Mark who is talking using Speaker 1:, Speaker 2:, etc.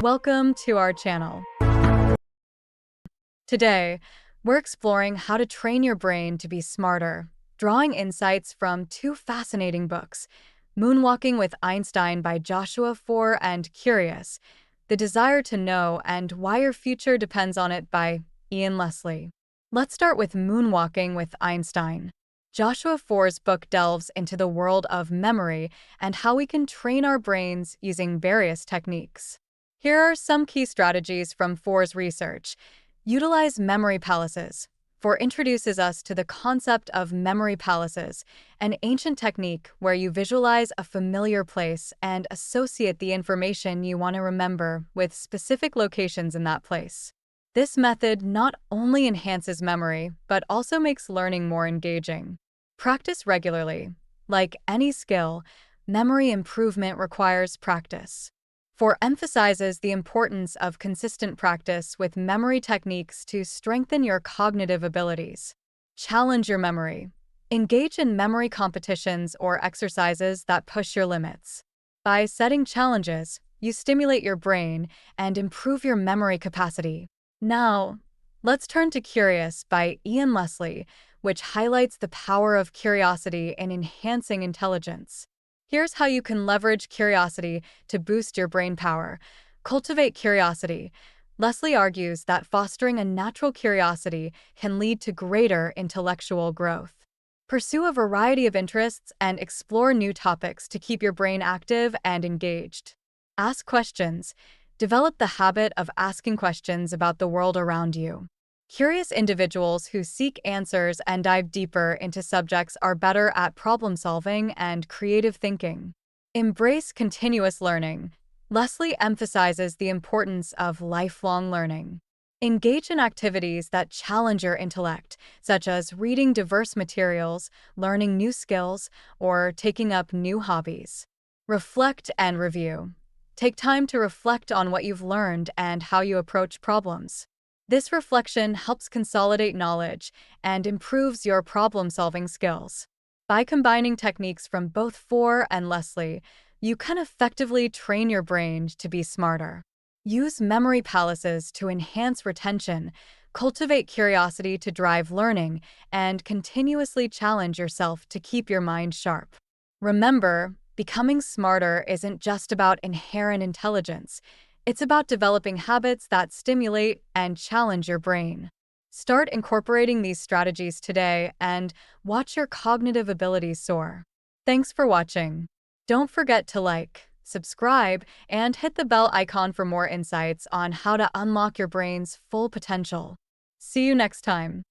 Speaker 1: Welcome to our channel. Today, we're exploring how to train your brain to be smarter, drawing insights from two fascinating books, Moonwalking with Einstein by Joshua Foer and Curious, The Desire to Know and Why Your Future Depends on It by Ian Leslie. Let's start with Moonwalking with Einstein. Joshua Foer's book delves into the world of memory and how we can train our brains using various techniques. Here are some key strategies from Foer's research. Utilize memory palaces. Foer introduces us to the concept of memory palaces, an ancient technique where you visualize a familiar place and associate the information you want to remember with specific locations in that place. This method not only enhances memory, but also makes learning more engaging. Practice regularly. Like any skill, memory improvement requires practice. Foer emphasizes the importance of consistent practice with memory techniques to strengthen your cognitive abilities. Challenge your memory. Engage in memory competitions or exercises that push your limits. By setting challenges, you stimulate your brain and improve your memory capacity. Now, let's turn to Curious by Ian Leslie, which highlights the power of curiosity in enhancing intelligence. Here's how you can leverage curiosity to boost your brain power. Cultivate curiosity. Leslie argues that fostering a natural curiosity can lead to greater intellectual growth. Pursue a variety of interests and explore new topics to keep your brain active and engaged. Ask questions. Develop the habit of asking questions about the world around you. Curious individuals who seek answers and dive deeper into subjects are better at problem-solving and creative thinking. Embrace continuous learning. Leslie emphasizes the importance of lifelong learning. Engage in activities that challenge your intellect, such as reading diverse materials, learning new skills, or taking up new hobbies. Reflect and review. Take time to reflect on what you've learned and how you approach problems. This reflection helps consolidate knowledge and improves your problem-solving skills. By combining techniques from both Foer and Leslie, you can effectively train your brain to be smarter. Use memory palaces to enhance retention, cultivate curiosity to drive learning, and continuously challenge yourself to keep your mind sharp. Remember, becoming smarter isn't just about inherent intelligence. It's about developing habits that stimulate and challenge your brain. Start incorporating these strategies today and watch your cognitive abilities soar. Thanks for watching. Don't forget to like, subscribe, and hit the bell icon for more insights on how to unlock your brain's full potential. See you next time.